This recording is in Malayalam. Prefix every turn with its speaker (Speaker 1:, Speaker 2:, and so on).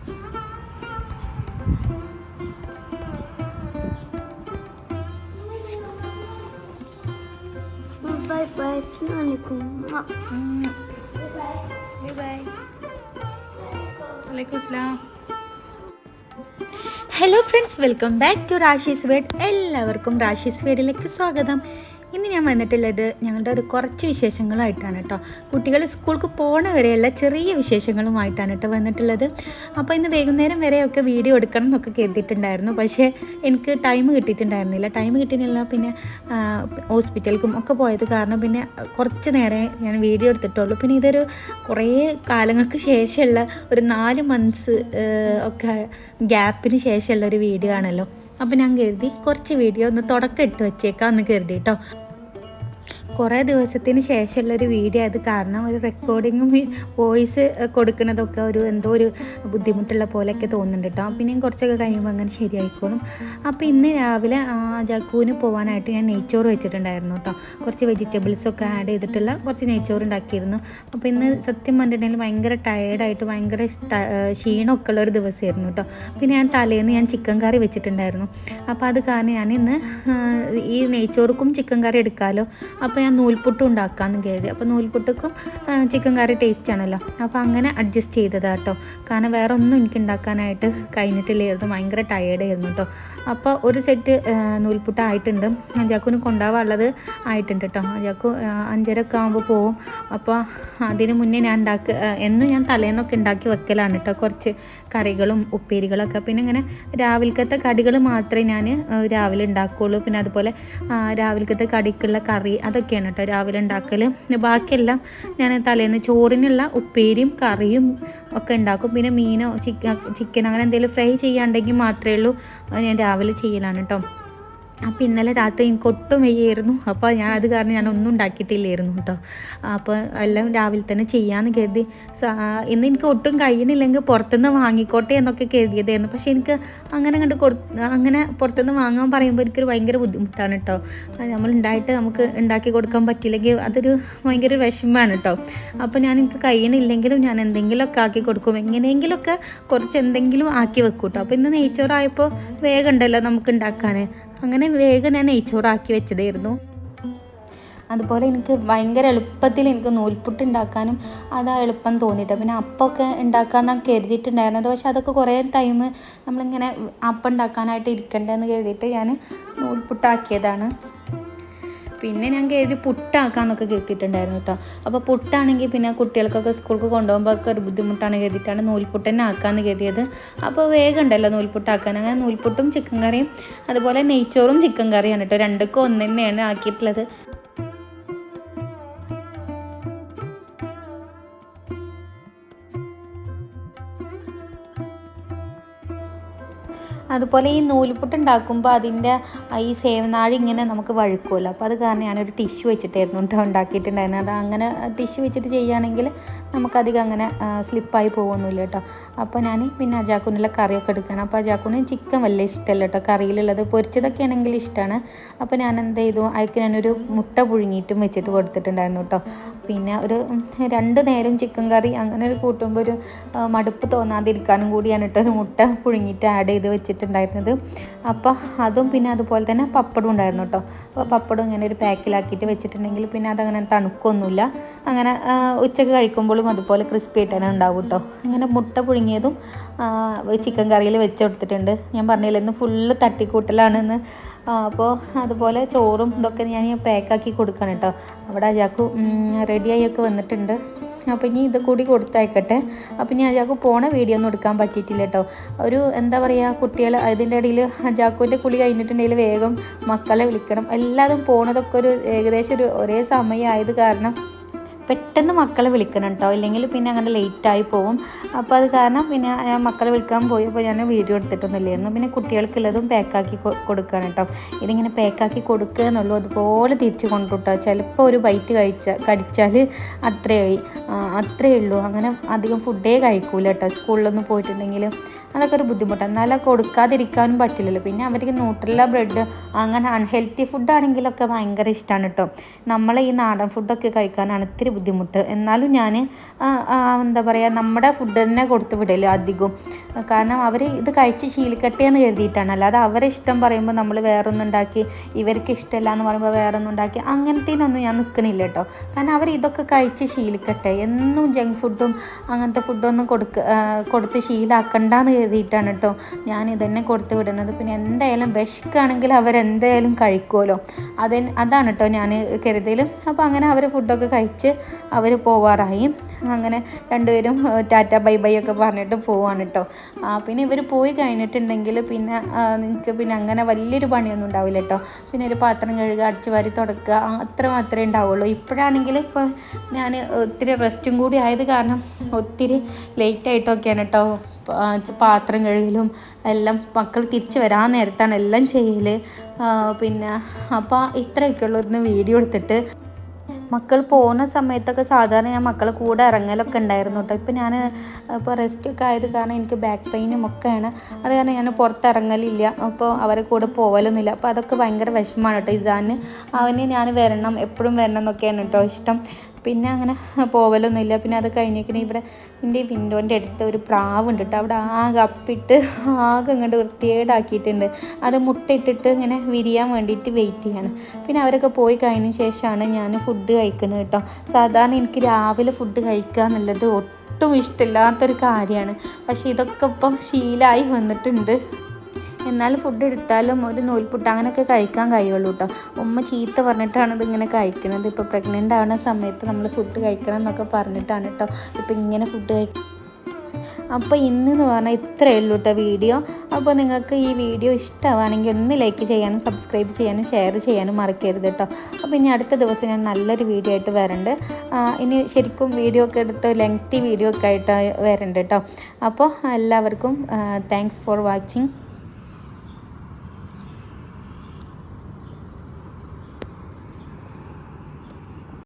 Speaker 1: Bye bye. Assalamualaikum.
Speaker 2: ബൈ. വലൈക്കും അസ്സലാം.
Speaker 3: Hello friends, welcome back to Rashi's word. എല്ലാവർക്കും റാഷീസ് വേഡിലേക്ക് സ്വാഗതം. ഇന്ന് ഞാൻ വന്നിട്ടുള്ളത് ഞങ്ങളുടെ ഒരു കുറച്ച് വിശേഷങ്ങളായിട്ടാണ് കേട്ടോ. കുട്ടികൾ സ്കൂൾക്ക് പോണ വരെയുള്ള ചെറിയ വിശേഷങ്ങളുമായിട്ടാണ് കേട്ടോ വന്നിട്ടുള്ളത്. അപ്പോൾ ഇന്ന് വൈകുന്നേരം വരെയൊക്കെ വീഡിയോ എടുക്കണം എന്നൊക്കെ കരുതിയിട്ടുണ്ടായിരുന്നു. പക്ഷേ എനിക്ക് ടൈം കിട്ടിയിട്ടില്ല. പിന്നെ ഹോസ്പിറ്റലിലും ഒക്കെ പോയത് കാരണം പിന്നെ കുറച്ച് നേരം ഞാൻ വീഡിയോ എടുത്തിട്ടുള്ളൂ. പിന്നെ ഇതൊരു കുറേ കാലങ്ങൾക്ക് ശേഷമുള്ള ഒരു 4 മന്ത്സ് ഒക്കെ ഗ്യാപ്പിന് ശേഷമുള്ള ഒരു വീഡിയോ ആണല്ലോ. അപ്പോൾ ഞാൻ കരുതി കുറച്ച് വീഡിയോ ഒന്ന് തുടക്കം ഇട്ട് വെച്ചേക്കാമെന്ന് കരുതി കേട്ടോ. കുറേ ദിവസത്തിന് ശേഷമുള്ളൊരു വീഡിയോ അത് കാരണം ഒരു റെക്കോർഡിങ്ങും വോയിസ് കൊടുക്കുന്നതൊക്കെ എന്തോ ഒരു ബുദ്ധിമുട്ടുള്ള പോലെയൊക്കെ തോന്നുന്നുണ്ട് കേട്ടോ. പിന്നെയും കുറച്ചൊക്കെ കഴിയുമ്പോൾ അങ്ങനെ ശരിയായിക്കോളും. അപ്പോൾ ഇന്ന് രാവിലെ ജക്കൂവിന് പോകാനായിട്ട് ഞാൻ നെയ്ച്ചോറ് വെച്ചിട്ടുണ്ടായിരുന്നു കേട്ടോ. കുറച്ച് വെജിറ്റബിൾസൊക്കെ ആഡ് ചെയ്തിട്ടുള്ള കുറച്ച് നെയ്ച്ചോറ് ഉണ്ടാക്കിയിരുന്നു. അപ്പോൾ ഇന്ന് സത്യം പറഞ്ഞിട്ടുണ്ടെങ്കിൽ ഭയങ്കര ടയേർഡായിട്ട് ഭയങ്കര ക്ഷീണമൊക്കെ ഉള്ളൊരു ദിവസമായിരുന്നു കേട്ടോ. പിന്നെ ഞാൻ തലേന്ന് ചിക്കൻ കറി വെച്ചിട്ടുണ്ടായിരുന്നു. അപ്പോൾ അത് കാരണം ഞാൻ ഇന്ന് ഈ നെയ്ച്ചോറുക്കും ചിക്കൻ കറി എടുക്കാമല്ലോ. അപ്പോൾ ഞാൻ നൂൽപുട്ടും ഉണ്ടാക്കാമെന്ന് കരുതി. അപ്പോൾ നൂൽപുട്ടുക്കും ചിക്കൻ കറി ടേസ്റ്റ് ആണല്ലോ. അപ്പോൾ അങ്ങനെ അഡ്ജസ്റ്റ് ചെയ്തതാണ് കേട്ടോ. കാരണം വേറെ ഒന്നും എനിക്ക് ഉണ്ടാക്കാനായിട്ട് കഴിഞ്ഞിട്ടില്ലായിരുന്നു. ഭയങ്കര ടയേർഡായിരുന്നു കേട്ടോ. അപ്പോൾ ഒരു സെറ്റ് നൂൽപുട്ട് ആയിട്ടുണ്ട്. ജാക്കുവിന് കൊണ്ടുപോകാനുള്ളത് ആയിട്ടുണ്ട് കേട്ടോ. ജാക്കു 5:30 ആകുമ്പോൾ പോവും. അപ്പോൾ അതിന് മുന്നേ ഞാൻ എന്നും ഞാൻ തലേന്നൊക്കെ ഉണ്ടാക്കി വെക്കലാണ് കേട്ടോ. കുറച്ച് കറികളും ഉപ്പേരികളൊക്കെ. പിന്നെ ഇങ്ങനെ രാവിലത്തെ കടികൾ മാത്രമേ ഞാൻ രാവിലെ ഉണ്ടാക്കുകയുള്ളൂ. പിന്നെ അതുപോലെ രാവിലത്തെ കടിക്കുള്ള കറി അതൊക്കെയാണ് കേട്ടോ രാവിലെ ഉണ്ടാക്കൽ. ബാക്കിയെല്ലാം ഞാൻ തലേന്ന് ചോറിനുള്ള ഉപ്പേരിയും കറിയും ഒക്കെ ഉണ്ടാക്കും. പിന്നെ മീനോ ചിക്കൻ അങ്ങനെ എന്തെങ്കിലും ഫ്രൈ ചെയ്യാണ്ടെങ്കിൽ മാത്രമേ ഉള്ളൂ ഞാൻ രാവിലെ ചെയ്യലാണ് കേട്ടോ. അപ്പോൾ ഇന്നലെ രാത്രി എനിക്ക് ഒട്ടും വയ്യായിരുന്നു. അപ്പോൾ അത് കാരണം ഞാൻ ഒന്നും ഉണ്ടാക്കിയിട്ടില്ലായിരുന്നു കേട്ടോ. അപ്പോൾ എല്ലാം രാവിലെ തന്നെ ചെയ്യാമെന്ന് കരുതി. ഇന്ന് എനിക്ക് ഒട്ടും കഴിയണില്ലെങ്കിൽ പുറത്തുനിന്ന് വാങ്ങിക്കോട്ടെ എന്നൊക്കെ കരുതിയതായിരുന്നു. പക്ഷേ എനിക്ക് അങ്ങനെ പുറത്തുനിന്ന് വാങ്ങാൻ പറയുമ്പോൾ എനിക്കൊരു ഭയങ്കര ബുദ്ധിമുട്ടാണ് കേട്ടോ. നമ്മൾ നമുക്ക് ഉണ്ടാക്കി കൊടുക്കാൻ പറ്റില്ലെങ്കിൽ അതൊരു ഭയങ്കര വിഷമമാണ് കേട്ടോ. അപ്പോൾ എനിക്ക് കഴിയണില്ലെങ്കിലും ഞാൻ എന്തെങ്കിലുമൊക്കെ ആക്കി കൊടുക്കും. എങ്ങനെയെങ്കിലുമൊക്കെ കുറച്ച് എന്തെങ്കിലും ആക്കി വെക്കും കേട്ടോ. അപ്പോൾ ഇന്ന് നെയ്ച്ചോറായപ്പോൾ വേഗം ഉണ്ടല്ലോ നമുക്ക് ഉണ്ടാക്കാൻ. അങ്ങനെ വേഗം ഞാൻ നെയ്ച്ചോറാക്കി വെച്ചതായിരുന്നു. അതുപോലെ എനിക്ക് ഭയങ്കര എളുപ്പത്തിൽ എനിക്ക് നൂൽപുട്ട് ഉണ്ടാക്കാനും എളുപ്പം തോന്നിയിട്ട്. പിന്നെ അപ്പമൊക്കെ ഉണ്ടാക്കാമെന്നാണ് കരുതിയിട്ടുണ്ടായിരുന്നത്. പക്ഷെ അതൊക്കെ കുറേ ടൈം നമ്മളിങ്ങനെ അപ്പം ഉണ്ടാക്കാനായിട്ട് ഇരിക്കണ്ടെന്ന് കരുതിയിട്ട് ഞാൻ നൂൽപുട്ടാക്കിയതാണ്. പിന്നെ ഞാൻ കരുതി പുട്ടാക്കാമെന്നൊക്കെ കരുതിയിട്ടുണ്ടായിരുന്നു കേട്ടോ. അപ്പോൾ പുട്ടാണെങ്കിൽ പിന്നെ കുട്ടികൾക്കൊക്കെ സ്കൂൾക്ക് കൊണ്ടുപോകുമ്പോൾ ഒക്കെ ഒരു ബുദ്ധിമുട്ടാണ് കരുതിയിട്ടാണ് നൂൽപുട്ട് തന്നെ ആക്കാമെന്ന് കരുതിയത്. അപ്പോൾ വേഗം ഉണ്ടല്ലോ നൂൽപുട്ടാക്കാൻ. അങ്ങനെ നൂൽപുട്ടും ചിക്കൻ കറിയും അതുപോലെ നെയ്ച്ചോറും ചിക്കൻ കറിയാണ് കേട്ടോ. രണ്ടുക്കും ഒന്ന് തന്നെയാണ് ആക്കിയിട്ടുള്ളത്. അതുപോലെ ഈ നൂൽപുട്ട് ഉണ്ടാക്കുമ്പോൾ അതിൻ്റെ ഈ സേവനാഴി ഇങ്ങനെ നമുക്ക് വഴുക്കുമല്ലോ. അപ്പോൾ അത് കാരണം ഞാനൊരു ടിഷ്യൂ വെച്ചിട്ടായിരുന്നു കേട്ടോ ഉണ്ടാക്കിയിട്ടുണ്ടായിരുന്നത്. അത് അങ്ങനെ ടിഷ്യൂ വെച്ചിട്ട് ചെയ്യുകയാണെങ്കിൽ നമുക്കധികം അങ്ങനെ സ്ലിപ്പായി പോകുന്നില്ല കേട്ടോ. അപ്പോൾ ഞാൻ പിന്നെ അജാക്കുനുള്ള കറിയൊക്കെ എടുക്കണം. അപ്പോൾ അജാക്കുന് ചിക്കൻ വലിയ ഇഷ്ടമല്ല കേട്ടോ കറിയിലുള്ളത്. പൊരിച്ചതൊക്കെ ആണെങ്കിൽ ഇഷ്ടമാണ്. അപ്പോൾ ഞാൻ എന്ത് ചെയ്തു, അതിക്ക് ഞാനൊരു മുട്ട പുഴുങ്ങിയിട്ടും വെച്ചിട്ട് കൊടുത്തിട്ടുണ്ടായിരുന്നു കേട്ടോ. പിന്നെ ഒരു 2 നേരം ചിക്കൻ കറി അങ്ങനെ ഒരു കൂട്ടുമ്പോൾ ഒരു മടുപ്പ് തോന്നാതിരിക്കാനും കൂടിയാണ് കേട്ടോ ഒരു മുട്ട പുഴുങ്ങിയിട്ട് ആഡ് ചെയ്ത് വെച്ചിട്ടുണ്ടായിരുന്നത്. അപ്പോൾ അതും പിന്നെ അതുപോലെ തന്നെ പപ്പടം ഉണ്ടായിരുന്നു കേട്ടോ. അപ്പോൾ പപ്പടം ഇങ്ങനെ ഒരു പാക്കിലാക്കിയിട്ട് വെച്ചിട്ടുണ്ടെങ്കിൽ പിന്നെ അതങ്ങനെ തണുക്കൊന്നുമില്ല. അങ്ങനെ ഉച്ചക്ക് കഴിക്കുമ്പോഴും അതുപോലെ ക്രിസ്പി ആയിട്ട് തന്നെ ഉണ്ടാവും കേട്ടോ. അങ്ങനെ മുട്ട പുഴുങ്ങിയതും ചിക്കൻ കറിയിൽ വെച്ച് കൊടുത്തിട്ടുണ്ട്. ഞാൻ പറഞ്ഞില്ല ഇന്ന് ഫുള്ള് തട്ടിക്കൂട്ടലാണെന്ന്. അപ്പോൾ അതുപോലെ ചോറും ഇതൊക്കെ ഞാൻ പാക്കാക്കി കൊടുക്കണം കേട്ടോ. അവിടെ അജാക്കു റെഡിയായിയൊക്കെ വന്നിട്ടുണ്ട്. അപ്പോൾ ഇനി ഇത് കൂടി കൊടുത്തയക്കട്ടെ. അപ്പോൾ ഇനി അജാക്കു പോണ വീഡിയോ ഒന്നും എടുക്കാൻ പറ്റിയിട്ടില്ല കേട്ടോ. ഒരു എന്താ പറയുക, കുട്ടികൾ അതിൻ്റെ ഇടയിൽ അജാക്കുവിൻ്റെ കുളി കഴിഞ്ഞിട്ടുണ്ടെങ്കിൽ വേഗം മക്കളെ വിളിക്കണം. എല്ലാതും പോണതൊക്കെ ഏകദേശം ഒരേ സമയമായത് കാരണം പെട്ടെന്ന് മക്കളെ വിളിക്കണം കേട്ടോ. ഇല്ലെങ്കിൽ പിന്നെ അങ്ങനെ ലേറ്റായി പോകും. അപ്പോൾ അത് കാരണം പിന്നെ ഞാൻ മക്കളെ വിളിക്കാൻ പോയപ്പോൾ ഞാൻ വീഡിയോ എടുത്തിട്ടൊന്നുമില്ലായിരുന്നു. പിന്നെ കുട്ടികൾക്കുള്ളതും പാക്കാക്കി കൊടുക്കണം കേട്ടോ. ഇതിങ്ങനെ പാക്കാക്കി കൊടുക്കുക എന്നുള്ളൂ. അതുപോലെ തിരിച്ച് കൊണ്ടുവിട്ടോ. ചിലപ്പോൾ ഒരു ബൈറ്റ് കടിച്ചാൽ അത്രയേ ഉള്ളൂ. അങ്ങനെ അധികം ഫുഡേ കഴിക്കൂല കേട്ടോ സ്കൂളിലൊന്നും പോയിട്ടുണ്ടെങ്കിൽ. അതൊക്കെ ഒരു ബുദ്ധിമുട്ടാണ്. എന്നാലും കൊടുക്കാതിരിക്കാനും പറ്റില്ലല്ലോ. പിന്നെ അവർക്ക് ന്യൂട്രല്ല ബ്രെഡ് അങ്ങനെ അൺഹെൽത്തി ഫുഡാണെങ്കിലൊക്കെ ഭയങ്കര ഇഷ്ടമാണ് കേട്ടോ. നമ്മൾ ഈ നാടൻ ഫുഡൊക്കെ കഴിക്കാനാണ് ഇത്തിരി ബുദ്ധിമുട്ട്. എന്നാലും ഞാൻ എന്താ പറയുക, നമ്മുടെ ഫുഡ് തന്നെ കൊടുത്ത് വിടല്ലോ അധികം. കാരണം അവർ ഇത് കഴിച്ച് ശീലിക്കട്ടെ എന്ന് കരുതിയിട്ടാണ്. അല്ലാതെ അവരെ ഇഷ്ടം പറയുമ്പോൾ നമ്മൾ വേറൊന്നുണ്ടാക്കി, ഇവർക്ക് ഇഷ്ടമല്ല എന്ന് പറയുമ്പോൾ വേറൊന്നുണ്ടാക്കി, അങ്ങനത്തേനൊന്നും ഞാൻ നിൽക്കണില്ല കേട്ടോ. കാരണം അവർ ഇതൊക്കെ കഴിച്ച് ശീലിക്കട്ടെ. എന്നും ജങ്ക് ഫുഡും അങ്ങനത്തെ ഫുഡൊന്നും കൊടുത്ത് ശീലമാക്കണ്ടെന്ന് കരുതിയിട്ടാണ് കേട്ടോ ഞാൻ ഇതന്നെ കൊടുത്ത് വിടുന്നത്. പിന്നെ എന്തായാലും വിശക്കുകയാണെങ്കിൽ അവരെന്തായാലും കഴിക്കുമല്ലോ, അതാണ് കേട്ടോ ഞാൻ കരുതൽ. അപ്പോൾ അങ്ങനെ അവർ ഫുഡൊക്കെ കഴിച്ച് അവർ പോവാറായി. അങ്ങനെ രണ്ടുപേരും ടാറ്റ ബൈ ബൈ ഒക്കെ പറഞ്ഞിട്ട് പോവാണ് കേട്ടോ. പിന്നെ ഇവർ പോയി കഴിഞ്ഞിട്ടുണ്ടെങ്കിൽ പിന്നെ നിങ്ങൾക്ക് പിന്നെ അങ്ങനെ വലിയൊരു പണിയൊന്നും ഉണ്ടാവില്ല കേട്ടോ. പിന്നെ ഒരു പാത്രം കഴുകുക, അടിച്ച് വാരി തുടക്കുക, അത്ര മാത്രമേ ഉണ്ടാവുള്ളൂ. ഇപ്പോഴാണെങ്കിൽ ഇപ്പോൾ ഞാൻ ഒത്തിരി റെസ്റ്റും കൂടി ആയത് കാരണം ഒത്തിരി ലേറ്റായിട്ടൊക്കെയാണ് കേട്ടോ പാത്രം കഴുകലും എല്ലാം. മക്കൾ തിരിച്ച് വരാൻ നേരത്താണ് എല്ലാം ചെയ്യൽ. പിന്നെ അപ്പോൾ ഇത്രയൊക്കെയുള്ളൂ ഒന്ന് വീഡിയോ എടുത്തിട്ട്. മക്കൾ പോകുന്ന സമയത്തൊക്കെ സാധാരണ ഞാൻ മക്കളെ കൂടെ ഇറങ്ങലൊക്കെ ഉണ്ടായിരുന്നു കേട്ടോ. ഇപ്പോൾ ഞാൻ ഇപ്പോൾ റെസ്റ്റൊക്കെ ആയത് കാരണം എനിക്ക് ബാക്ക് പെയിനും ഒക്കെയാണ്. അത് കാരണം ഞാൻ പുറത്തിറങ്ങലില്ല, അപ്പോൾ അവരെ കൂടെ പോകലൊന്നുമില്ല. അപ്പോൾ അതൊക്കെ ഭയങ്കര വിഷമമാണ് കേട്ടോ. ഇസാന് അവന് ഞാൻ വരണം, എപ്പോഴും വരണം എന്നൊക്കെയാണ് കേട്ടോ ഇഷ്ടം. പിന്നെ അങ്ങനെ പോവലൊന്നുമില്ല. പിന്നെ അത് കഴിഞ്ഞേക്കിന് ഇവിടെ എൻ്റെ വിൻഡോൻ്റെ അടുത്ത് ഒരു പ്രാവുണ്ട് കേട്ടോ. അവിടെ ആകെ അപ്പിട്ട് ആകെ ഇങ്ങോട്ട് വൃത്തികേടാക്കിയിട്ടുണ്ട്. അത് മുട്ടയിട്ടിട്ട് ഇങ്ങനെ വിരിയാൻ വേണ്ടിയിട്ട് വെയിറ്റ് ചെയ്യാണ്. പിന്നെ അവരൊക്കെ പോയി കഴിഞ്ഞ ശേഷമാണ് ഞാൻ ഫുഡ് കഴിക്കുന്നത് കേട്ടോ. സാധാരണ എനിക്ക് രാവിലെ ഫുഡ് കഴിക്കുക എന്നുള്ളത് ഒട്ടും ഇഷ്ടമില്ലാത്തൊരു കാര്യമാണ്. പക്ഷേ ഇതൊക്കെ ഇപ്പം ശീലമായി വന്നിട്ടുണ്ട്. എന്നാലും ഫുഡ് എടുത്താലും ഒരു നൂൽപുട്ട് അങ്ങനെയൊക്കെ കഴിക്കാൻ കഴിയുള്ളൂ കേട്ടോ. ഉമ്മ ചീത്ത പറഞ്ഞിട്ടാണ് ഇതിങ്ങനെ കഴിക്കുന്നത്. ഇപ്പോൾ പ്രഗ്നൻ്റ് ആവുന്ന സമയത്ത് നമ്മൾ ഫുഡ് കഴിക്കണം എന്നൊക്കെ പറഞ്ഞിട്ടാണ് കേട്ടോ ഇപ്പോൾ ഇങ്ങനെ ഫുഡ് കഴിക്കും. അപ്പോൾ ഇന്നെന്ന് പറഞ്ഞാൽ ഇത്രയേ ഉള്ളൂ കേട്ടോ വീഡിയോ. അപ്പോൾ നിങ്ങൾക്ക് ഈ വീഡിയോ ഇഷ്ടമാണെങ്കിൽ ഒന്ന് ലൈക്ക് ചെയ്യാനും സബ്സ്ക്രൈബ് ചെയ്യാനും ഷെയർ ചെയ്യാനും മറക്കരുത് കേട്ടോ. അപ്പോൾ ഇനി അടുത്ത ദിവസം ഞാൻ നല്ലൊരു വീഡിയോ ആയിട്ട് വരണ്ട്. ഇനി ശരിക്കും വീഡിയോ ഒക്കെ എടുത്ത് ലെങ്തി വീഡിയോ ഒക്കെ ആയിട്ട് വരണ്ട് കേട്ടോ. അപ്പോൾ എല്ലാവർക്കും താങ്ക്സ് ഫോർ വാച്ചിങ്.